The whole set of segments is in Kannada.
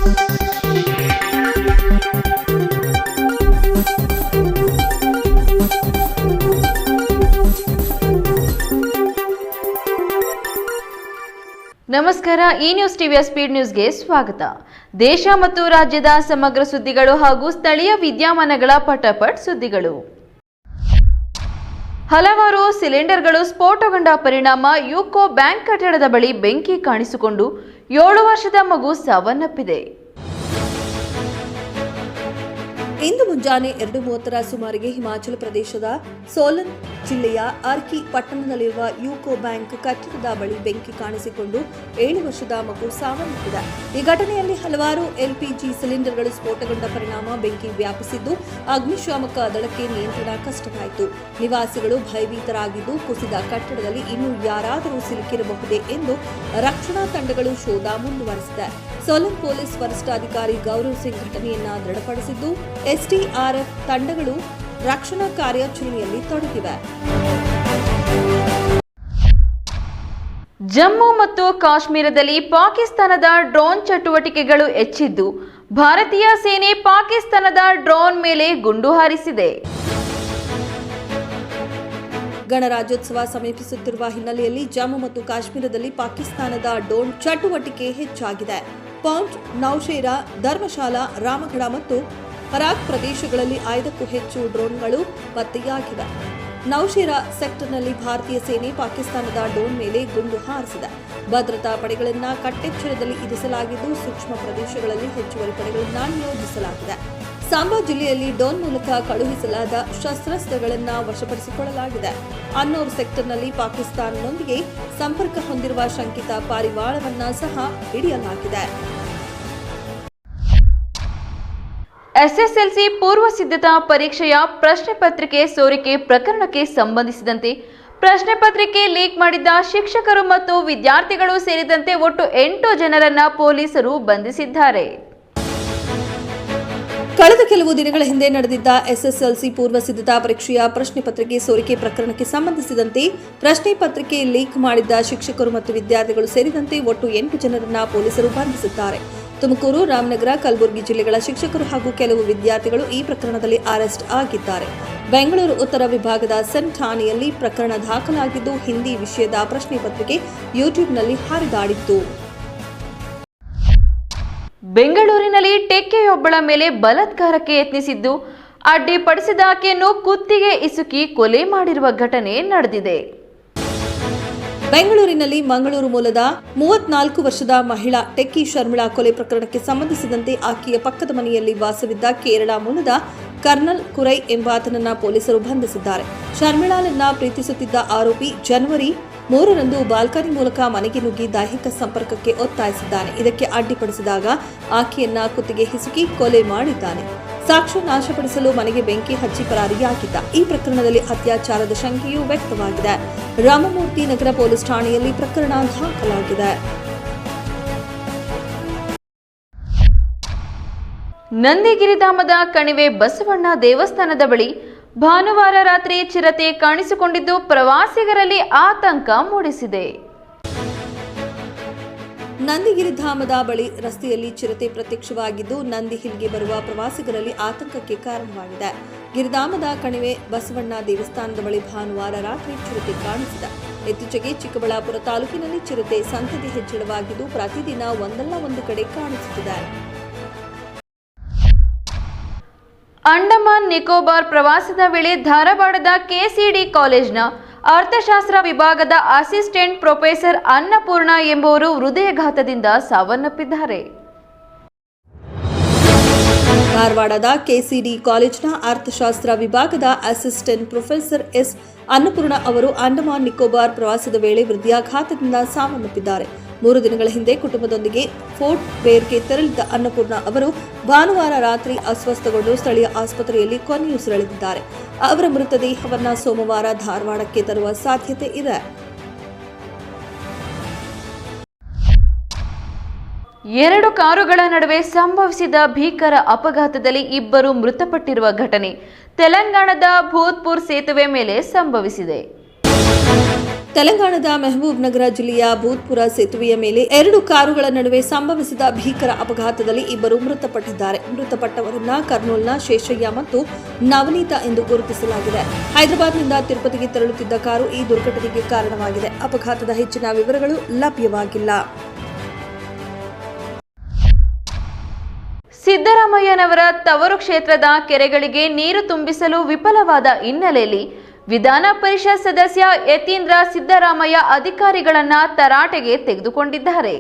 ನಮಸ್ಕಾರ. ಈ ನ್ಯೂಸ್ ಟಿವಿಯ ಸ್ಪೀಡ್ ನ್ಯೂಸ್ಗೆ ಸ್ವಾಗತ. ದೇಶ ಮತ್ತು ರಾಜ್ಯದ ಸಮಗ್ರ ಸುದ್ದಿಗಳು ಹಾಗೂ ಸ್ಥಳೀಯ ವಿದ್ಯಮಾನಗಳ ಪಟಾಪಟ್ ಸುದ್ದಿಗಳು. ಹಲವಾರು ಸಿಲಿಂಡರ್ಗಳು ಸ್ಫೋಟಗೊಂಡ ಪರಿಣಾಮ ಯುಕೋ ಬ್ಯಾಂಕ್ ಕಟ್ಟಡದ ಬಳಿ ಬೆಂಕಿ ಕಾಣಿಸಿಕೊಂಡು 7 ವರ್ಷದ ಮಗು ಸಾವನ್ನಪ್ಪಿದೆ. ಇಂದು ಮುಂಜಾನೆ 2:30 ಸುಮಾರಿಗೆ ಹಿಮಾಚಲ ಪ್ರದೇಶದ ಸೋಲನ್ ಜಿಲ್ಲೆಯ ಅರ್ಕಿ ಪಟ್ಟಣದಲ್ಲಿರುವ ಯುಕೋ ಬ್ಯಾಂಕ್ ಕಟ್ಟಡದ ಬಳಿ ಬೆಂಕಿ ಕಾಣಿಸಿಕೊಂಡು 7 ವರ್ಷದ ಮಗು ಸಾವನ್ನಪ್ಪಿದೆ. ಈ ಘಟನೆಯಲ್ಲಿ ಹಲವಾರು ಎಲ್ಪಿಜಿ ಸಿಲಿಂಡರ್ಗಳು ಸ್ಫೋಟಗೊಂಡ ಪರಿಣಾಮ ಬೆಂಕಿ ವ್ಯಾಪಿಸಿದ್ದು ಅಗ್ನಿಶಾಮಕ ದಳಕ್ಕೆ ನಿಯಂತ್ರಣ ಕಷ್ಟವಾಯಿತು. ನಿವಾಸಿಗಳು ಭಯಭೀತರಾಗಿದ್ದು ಕುಸಿದ ಕಟ್ಟಡದಲ್ಲಿ ಇನ್ನೂ ಯಾರಾದರೂ ಸಿಲುಕಿರಬಹುದೇ ಎಂದು ರಕ್ಷಣಾ ತಂಡಗಳು ಶೋಧ ಮುಂದುವರೆಸಿದೆ. ಸೋಲನ್ ಪೊಲೀಸ್ ವರಿಷ್ಠಾಧಿಕಾರಿ ಗೌರವ್ ಸಿಂಗ್ ಘಟನೆಯನ್ನ ದೃಢಪಡಿಸಿದ್ದು ಎಸ್ಡಿಆರ್ಎಫ್ ತಂಡಗಳು ರಕ್ಷಣಾ ಕಾರ್ಯಾಚರಣೆಯಲ್ಲಿ ತೊಡಗಿವೆ. ಜಮ್ಮು ಮತ್ತು ಕಾಶ್ಮೀರದಲ್ಲಿ ಪಾಕಿಸ್ತಾನದ ಡ್ರೋನ್ ಚಟುವಟಿಕೆಗಳು ಹೆಚ್ಚಿದ್ದು ಭಾರತೀಯ ಸೇನೆ ಪಾಕಿಸ್ತಾನದ ಡ್ರೋನ್ ಮೇಲೆ ಗುಂಡು ಹಾರಿಸಿದೆ. ಗಣರಾಜ್ಯೋತ್ಸವ ಸಮೀಪಿಸುತ್ತಿರುವ ಹಿನ್ನೆಲೆಯಲ್ಲಿ ಜಮ್ಮು ಮತ್ತು ಕಾಶ್ಮೀರದಲ್ಲಿ ಪಾಕಿಸ್ತಾನದ ಡ್ರೋನ್ ಚಟುವಟಿಕೆ ಹೆಚ್ಚಾಗಿದೆ. ಪೌಂಚ್, ನೌಶೇರಾ, ಧರ್ಮಶಾಲಾ, ರಾಮಗಢ ಮತ್ತು ಪರಾಕ್ ಪ್ರದೇಶಗಳಲ್ಲಿ 5ಕ್ಕೂ ಹೆಚ್ಚು ಡ್ರೋನ್ಗಳು ಪತ್ತೆಯಾಗಿವೆ. ನೌಶೇರಾ ಸೆಕ್ಟರ್ನಲ್ಲಿ ಭಾರತೀಯ ಸೇನೆ ಪಾಕಿಸ್ತಾನದ ಡ್ರೋನ್ ಮೇಲೆ ಗುಂಡು ಹಾರಿಸಿದೆ. ಭದ್ರತಾ ಪಡೆಗಳನ್ನು ಕಟ್ಟೆಚ್ಚರದಲ್ಲಿ ಇರಿಸಲಾಗಿದ್ದು ಸೂಕ್ಷ್ಮ ಪ್ರದೇಶಗಳಲ್ಲಿ ಹೆಚ್ಚುವರಿ ಪಡೆಗಳನ್ನು ನಿಯೋಜಿಸಲಾಗಿದೆ. ಸಾಂಬಾ ಜಿಲ್ಲೆಯಲ್ಲಿ ಡ್ರೋನ್ ಮೂಲಕ ಕಳುಹಿಸಲಾದ ಶಸ್ತ್ರಾಸ್ತ್ರಗಳನ್ನು ವಶಪಡಿಸಿಕೊಳ್ಳಲಾಗಿದೆ. ಅನ್ನೋರ್ ಸೆಕ್ಟರ್ನಲ್ಲಿ ಪಾಕಿಸ್ತಾನದೊಂದಿಗೆ ಸಂಪರ್ಕ ಹೊಂದಿರುವ ಶಂಕಿತ ಪಾರಿವಾಳವನ್ನ ಸಹ ಹಿಡಿಯಲಾಗಿದೆ. ಎಸ್ಎಸ್ಎಲ್ಸಿ ಪೂರ್ವ ಸಿದ್ಧತಾ ಪರೀಕ್ಷೆಯ ಪ್ರಶ್ನೆ ಪತ್ರಿಕೆ ಸೋರಿಕೆ ಪ್ರಕರಣಕ್ಕೆ ಸಂಬಂಧಿಸಿದಂತೆ ಪ್ರಶ್ನೆ ಪತ್ರಿಕೆ ಲೀಕ್ ಮಾಡಿದ್ದ ಶಿಕ್ಷಕರು ಮತ್ತು ವಿದ್ಯಾರ್ಥಿಗಳು ಸೇರಿದಂತೆ ಒಟ್ಟು 8 ಜನರನ್ನ ಪೊಲೀಸರು ಬಂಧಿಸಿದ್ದಾರೆ. ಕಳೆದ ಕೆಲವು ದಿನಗಳ ಹಿಂದೆ ನಡೆದಿದ್ದ ಎಸ್ಎಸ್ಎಲ್ಸಿ ಪೂರ್ವ ಸಿದ್ಧತಾ ಪರೀಕ್ಷೆಯ ಪ್ರಶ್ನೆ ಪತ್ರಿಕೆ ಸೋರಿಕೆ ಪ್ರಕರಣಕ್ಕೆ ಸಂಬಂಧಿಸಿದಂತೆ ಪ್ರಶ್ನೆ ಪತ್ರಿಕೆ ಲೀಕ್ ಮಾಡಿದ್ದ ಶಿಕ್ಷಕರು ಮತ್ತು ವಿದ್ಯಾರ್ಥಿಗಳು ಸೇರಿದಂತೆ ಒಟ್ಟು 8 ಜನರನ್ನ ಪೊಲೀಸರು ಬಂಧಿಸಿದ್ದಾರೆ. ತುಮಕೂರು, ರಾಮನಗರ, ಕಲಬುರಗಿ ಜಿಲ್ಲೆಗಳ ಶಿಕ್ಷಕರು ಹಾಗೂ ಕೆಲವು ವಿದ್ಯಾರ್ಥಿಗಳು ಈ ಪ್ರಕರಣದಲ್ಲಿ ಅರೆಸ್ಟ್ ಆಗಿದ್ದಾರೆ. ಬೆಂಗಳೂರು ಉತ್ತರ ವಿಭಾಗದ ಸೆನ್ ಠಾಣೆಯಲ್ಲಿ ಪ್ರಕರಣ ದಾಖಲಾಗಿದ್ದು ಹಿಂದಿ ವಿಷಯದ ಪ್ರಶ್ನೆ ಪತ್ರಿಕೆ ಯೂಟ್ಯೂಬ್ನಲ್ಲಿ ಹರಿದಾಡಿತ್ತು. ಬೆಂಗಳೂರಿನಲ್ಲಿ ಟೆಕ್ಕೆಯೊಬ್ಬಳ ಮೇಲೆ ಬಲಾತ್ಕಾರಕ್ಕೆ ಯತ್ನಿಸಿದ್ದು ಅಡ್ಡಿಪಡಿಸಿದ ಆಕೆಯನ್ನು ಕುತ್ತಿಗೆ ಇಸುಕಿ ಕೊಲೆ ಮಾಡಿರುವ ಘಟನೆ ನಡೆದಿದೆ. ಬೆಂಗಳೂರಿನಲ್ಲಿ ಮಂಗಳೂರು ಮೂಲದ 34 ವರ್ಷದ ಮಹಿಳಾ ಟೆಕ್ಕಿ ಶರ್ಮಿಳಾ ಕೊಲೆ ಪ್ರಕರಣಕ್ಕೆ ಸಂಬಂಧಿಸಿದಂತೆ ಆಕೆಯ ಪಕ್ಕದ ಮನೆಯಲ್ಲಿ ವಾಸವಿದ್ದ ಕೇರಳ ಮೂಲದ ಕರ್ನಲ್ ಕುರೈ ಎಂಬಾತನನ್ನ ಪೊಲೀಸರು ಬಂಧಿಸಿದ್ದಾರೆ. ಶರ್ಮಿಳಾಳನ್ನ ಪ್ರೀತಿಸುತ್ತಿದ್ದ ಆರೋಪಿ ಜನವರಿ 3ರಂದು ಬಾಲ್ಕನಿ ಮೂಲಕ ಮನೆಗೆ ನುಗ್ಗಿ ದೈಹಿಕ ಸಂಪರ್ಕಕ್ಕೆ ಒತ್ತಾಯಿಸಿದ್ದಾನೆ. ಇದಕ್ಕೆ ಅಡ್ಡಿಪಡಿಸಿದಾಗ ಆಕೆಯನ್ನ ಕುತ್ತಿಗೆ ಹಿಸುಕಿ ಕೊಲೆ ಮಾಡಿದ್ದಾನೆ. ಸಾಕ್ಷ್ಯ ನಾಶಪಡಿಸಲು ಮನೆಗೆ ಬೆಂಕಿ ಹಚ್ಚಿ ಪರಾರಿಯಾಗಿದ್ದ. ಈ ಪ್ರಕರಣದಲ್ಲಿ ಅತ್ಯಾಚಾರದ ಶಂಕೆಯೂ ವ್ಯಕ್ತವಾಗಿದೆ. ರಾಮಮೂರ್ತಿ ನಗರ ಪೊಲೀಸ್ ಠಾಣೆಯಲ್ಲಿ ಪ್ರಕರಣ ದಾಖಲಾಗಿದೆ. ನಂದಿಗಿರಿಧಾಮದ ಕಣಿವೆ ಬಸವಣ್ಣ ದೇವಸ್ಥಾನದ ಬಳಿ ಭಾನುವಾರ ರಾತ್ರಿ ಚಿರತೆ ಕಾಣಿಸಿಕೊಂಡಿದ್ದು ಪ್ರವಾಸಿಗರಲ್ಲಿ ಆತಂಕ ಮೂಡಿಸಿದೆ. ನಂದಿಗಿರಿಧಾಮದ ಬಳಿ ರಸ್ತೆಯಲ್ಲಿ ಚಿರತೆ ಪ್ರತ್ಯಕ್ಷವಾಗಿದ್ದು ನಂದಿ ಹಿಲ್ಗೆ ಬರುವ ಪ್ರವಾಸಿಗರಲ್ಲಿ ಆತಂಕಕ್ಕೆ ಕಾರಣವಾಗಿದೆ. ಗಿರಿಧಾಮದ ಕಣಿವೆ ಬಸವಣ್ಣ ದೇವಸ್ಥಾನದ ಬಳಿ ಭಾನುವಾರ ರಾತ್ರಿ ಚಿರತೆ ಕಾಣಿಸಿದೆ. ಇತ್ತೀಚೆಗೆ ಚಿಕ್ಕಬಳ್ಳಾಪುರ ತಾಲೂಕಿನಲ್ಲಿ ಚಿರತೆ ಸಂತತಿ ಹೆಚ್ಚಳವಾಗಿದ್ದು ಪ್ರತಿದಿನ ಒಂದಲ್ಲ ಒಂದು ಕಡೆ ಕಾಣಿಸುತ್ತಿದೆ. ಅಂಡಮಾನ್ ನಿಕೋಬಾರ್ ಪ್ರವಾಸದ ವೇಳೆ ಧಾರವಾಡದ ಕೆಸಿಡಿ ಕಾಲೇಜ್ನ ಅರ್ಥಶಾಸ್ತ್ರ ವಿಭಾಗದ ಅಸಿಸ್ಟೆಂಟ್ ಪ್ರೊಫೆಸರ್ ಅನ್ನಪೂರ್ಣ ಎಂಬುವರು ಹೃದಯಘಾತದಿಂದ ಸಾವನ್ನಪ್ಪಿದ್ದಾರೆ. ಧಾರವಾಡದ ಕೆಸಿಡಿ ಕಾಲೇಜ್ನ ಅರ್ಥಶಾಸ್ತ್ರ ವಿಭಾಗದ ಅಸಿಸ್ಟೆಂಟ್ ಪ್ರೊಫೆಸರ್ ಎಸ್ ಅನ್ನಪೂರ್ಣ ಅವರು ಅಂಡಮಾನ್ ನಿಕೋಬಾರ್ ಪ್ರವಾಸದ ವೇಳೆ ಹೃದಯಾಘಾತದಿಂದ ಸಾವನ್ನಪ್ಪಿದ್ದಾರೆ. 3 ದಿನಗಳ ಹಿಂದೆ ಕುಟುಂಬದೊಂದಿಗೆ ಫೋರ್ಟ್ ಬೇರ್ಗೆ ತೆರಳಿದ್ದ ಅನ್ನಪೂರ್ಣ ಅವರು ಭಾನುವಾರ ರಾತ್ರಿ ಅಸ್ವಸ್ಥಗೊಂಡು ಸ್ಥಳೀಯ ಆಸ್ಪತ್ರೆಯಲ್ಲಿ ಕೊನೆಯುಸಿರೆಳೆದಿದ್ದಾರೆ. ಅವರ ಮೃತದೇಹವನ್ನು ಸೋಮವಾರ ಧಾರವಾಡಕ್ಕೆ ತರುವ ಸಾಧ್ಯತೆ ಇದೆ. 2 ಕಾರುಗಳ ನಡುವೆ ಸಂಭವಿಸಿದ ಭೀಕರ ಅಪಘಾತದಲ್ಲಿ 2 ಮೃತಪಟ್ಟಿರುವ ಘಟನೆ ತೆಲಂಗಾಣದ ಭೂತ್ಪುರ್ ಸೇತುವೆ ಮೇಲೆ ಸಂಭವಿಸಿದೆ. ತೆಲಂಗಾಣದ ಮೆಹಬೂಬ್ ನಗರ ಜಿಲ್ಲೆಯ ಭೂತ್ಪುರ ಸೇತುವೆಯ ಮೇಲೆ 2 ಕಾರುಗಳ ನಡುವೆ ಸಂಭವಿಸಿದ ಭೀಕರ ಅಪಘಾತದಲ್ಲಿ ಇಬ್ಬರು ಮೃತಪಟ್ಟಿದ್ದಾರೆ. ಮೃತಪಟ್ಟವರನ್ನ ಕರ್ನೂಲ್ನ ಶೇಷಯ್ಯ ಮತ್ತು ನವನೀತ ಎಂದು ಗುರುತಿಸಲಾಗಿದೆ. ಹೈದರಾಬಾದ್ನಿಂದ ತಿರುಪತಿಗೆ ತೆರಳುತ್ತಿದ್ದ ಕಾರು ಈ ದುರ್ಘಟನೆಗೆ ಕಾರಣವಾಗಿದೆ. ಅಪಘಾತದ ಹೆಚ್ಚಿನ ವಿವರಗಳು ಲಭ್ಯವಾಗಿಲ್ಲ. ಸಿದ್ದರಾಮಯ್ಯನವರ ತವರು ಕ್ಷೇತ್ರದ ಕೆರೆಗಳಿಗೆ ನೀರು ತುಂಬಿಸಲು ವಿಫಲವಾದ ಹಿನ್ನೆಲೆಯಲ್ಲಿ ವಿಧಾನ ಪರಿಷತ್ ಸದಸ್ಯ ಯತೀಂದ್ರ ಸಿದ್ದರಾಮಯ್ಯ ಅಧಿಕಾರಿಗಳನ್ನ ತರಾಟೆಗೆ ತೆಗೆದುಕೊಂಡಿದ್ದಾರೆ.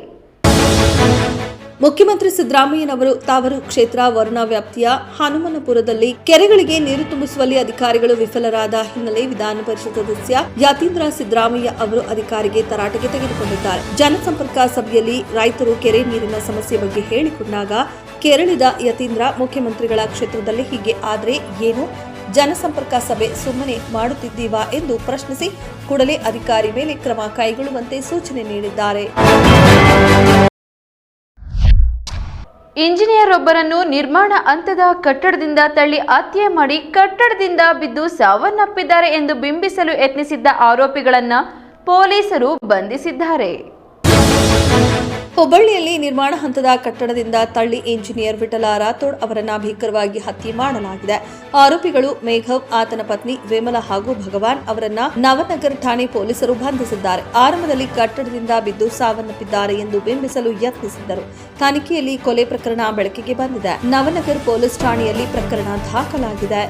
ಮುಖ್ಯಮಂತ್ರಿ ಸಿದ್ದರಾಮಯ್ಯನವರು ತಾವರು ಕ್ಷೇತ್ರ ವರುಣಾ ವ್ಯಾಪ್ತಿಯ ಹನುಮನಪುರದಲ್ಲಿ ಕೆರೆಗಳಿಗೆ ನೀರು ತುಂಬಿಸುವಲ್ಲಿ ಅಧಿಕಾರಿಗಳು ವಿಫಲರಾದ ಹಿನ್ನೆಲೆ ವಿಧಾನ ಪರಿಷತ್ ಸದಸ್ಯ ಯತೀಂದ್ರ ಸಿದ್ದರಾಮಯ್ಯ ಅವರು ಅಧಿಕಾರಿಗೆ ತರಾಟೆಗೆ ತೆಗೆದುಕೊಂಡಿದ್ದಾರೆ. ಜನಸಂಪರ್ಕ ಸಭೆಯಲ್ಲಿ ರೈತರು ಕೆರೆ ನೀರಿನ ಸಮಸ್ಯೆ ಬಗ್ಗೆ ಹೇಳಿಕೊಂಡಾಗ ಕೆರಳಿದ ಯತೀಂದ್ರ ಮುಖ್ಯಮಂತ್ರಿಗಳ ಕ್ಷೇತ್ರದಲ್ಲಿ ಹೀಗೆ ಆದ್ರೆ ಏನು, ಜನಸಂಪರ್ಕ ಸಭೆ ಸುಮ್ಮನೆ ಮಾಡುತ್ತಿದ್ದೀವಾ ಎಂದು ಪ್ರಶ್ನಿಸಿ ಕೂಡಲೇ ಅಧಿಕಾರಿ ಮೇಲೆ ಕ್ರಮ ಕೈಗೊಳ್ಳುವಂತೆ ಸೂಚನೆ ನೀಡಿದ್ದಾರೆ. ಇಂಜಿನಿಯರ್ ಒಬ್ಬರನ್ನು ನಿರ್ಮಾಣ ಹಂತದ ಕಟ್ಟಡದಿಂದ ತಳ್ಳಿ ಹತ್ಯೆ ಮಾಡಿ ಕಟ್ಟಡದಿಂದ ಬಿದ್ದು ಸಾವನ್ನಪ್ಪಿದ್ದಾರೆ ಎಂದು ಬಿಂಬಿಸಲು ಯತ್ನಿಸಿದ್ದ ಆರೋಪಿಗಳನ್ನು ಪೊಲೀಸರು ಬಂಧಿಸಿದ್ದಾರೆ. ಹುಬ್ಬಳ್ಳಿಯಲ್ಲಿ ನಿರ್ಮಾಣ ಹಂತದ ಕಟ್ಟಡದಿಂದ ತಳ್ಳಿ ಇಂಜಿನಿಯರ್ ವಿಠಲ ರಾಥೋಡ್ ಅವರನ್ನ ಭೀಕರವಾಗಿ ಹತ್ಯೆ ಮಾಡಲಾಗಿದೆ. ಆರೋಪಿಗಳು ಮೇಘವ್, ಆತನ ಪತ್ನಿ ವಿಮಲಾ ಹಾಗೂ ಭಗವಾನ್ ಅವರನ್ನ ನವನಗರ್ ಠಾಣೆ ಪೊಲೀಸರು ಬಂಧಿಸಿದ್ದಾರೆ. ಆರಂಭದಲ್ಲಿ ಕಟ್ಟಡದಿಂದ ಬಿದ್ದು ಸಾವನ್ನಪ್ಪಿದ್ದಾರೆ ಎಂದು ಬಿಂಬಿಸಲು ಯತ್ನಿಸಿದ್ದರು. ತನಿಖೆಯಲ್ಲಿ ಕೊಲೆ ಪ್ರಕರಣ ಬೆಳಕಿಗೆ ಬಂದಿದೆ. ನವನಗರ್ ಪೊಲೀಸ್ ಠಾಣೆಯಲ್ಲಿ ಪ್ರಕರಣ ದಾಖಲಾಗಿದೆ.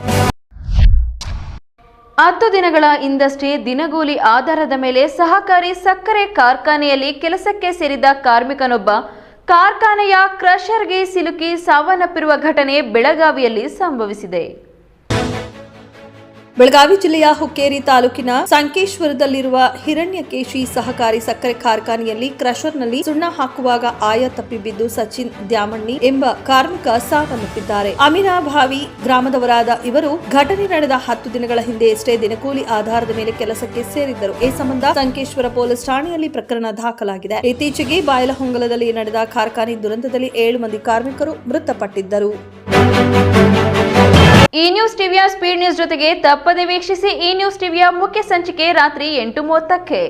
10 ದಿನಗಳ ಹಿಂದಷ್ಟೇ ದಿನಗೂಲಿ ಆಧಾರದ ಮೇಲೆ ಸಹಕಾರಿ ಸಕ್ಕರೆ ಕಾರ್ಖಾನೆಯಲ್ಲಿ ಕೆಲಸಕ್ಕೆ ಸೇರಿದ ಕಾರ್ಮಿಕನೊಬ್ಬ ಕಾರ್ಖಾನೆಯ ಕ್ರಷರ್ಗೆ ಸಿಲುಕಿ ಸಾವನ್ನಪ್ಪಿರುವ ಘಟನೆ ಬೆಳಗಾವಿಯಲ್ಲಿ ಸಂಭವಿಸಿದೆ. ಬೆಳಗಾವಿ ಜಿಲ್ಲೆಯ ಹುಕ್ಕೇರಿ ತಾಲೂಕಿನ ಸಂಕೇಶ್ವರದಲ್ಲಿರುವ ಹಿರಣ್ಯಕೇಶಿ ಸಹಕಾರಿ ಸಕ್ಕರೆ ಕಾರ್ಖಾನೆಯಲ್ಲಿ ಕ್ರಷರ್ನಲ್ಲಿ ಸುಣ್ಣ ಹಾಕುವಾಗ ಆಯ ತಪ್ಪಿ ಬಿದ್ದು ಸಚಿನ್ ದ್ಯಾಮಣ್ಣಿ ಎಂಬ ಕಾರ್ಮಿಕ ಸಾವನ್ನಪ್ಪಿದ್ದಾರೆ. ಅಮೀನಾಭಾವಿ ಗ್ರಾಮದವರಾದ ಇವರು ಘಟನೆ ನಡೆದ 10 ದಿನಗಳ ಹಿಂದೆಯಷ್ಟೇ ದಿನಕೂಲಿ ಆಧಾರದ ಮೇಲೆ ಕೆಲಸಕ್ಕೆ ಸೇರಿದ್ದರು. ಈ ಸಂಬಂಧ ಸಂಕೇಶ್ವರ ಪೊಲೀಸ್ ಠಾಣೆಯಲ್ಲಿ ಪ್ರಕರಣ ದಾಖಲಾಗಿದೆ. ಇತ್ತೀಚೆಗೆ ಬಾಯಲಹೊಂಗಲದಲ್ಲಿ ನಡೆದ ಕಾರ್ಖಾನೆ ದುರಂತದಲ್ಲಿ 7 ಮಂದಿ ಕಾರ್ಮಿಕರು ಮೃತಪಟ್ಟಿದ್ದರು. ಈ ನ್ಯೂಸ್ ಟಿವಿಯ ಸ್ಪೀಡ್ ನ್ಯೂಸ್ ಜೊತೆಗೆ ತಪ್ಪದೆ ವೀಕ್ಷಿಸಿ. ಈ ನ್ಯೂಸ್ ಟಿವಿಯ ಮುಖ್ಯ ಸಂಚಿಕೆ ರಾತ್ರಿ 8:30ಕ್ಕೆ.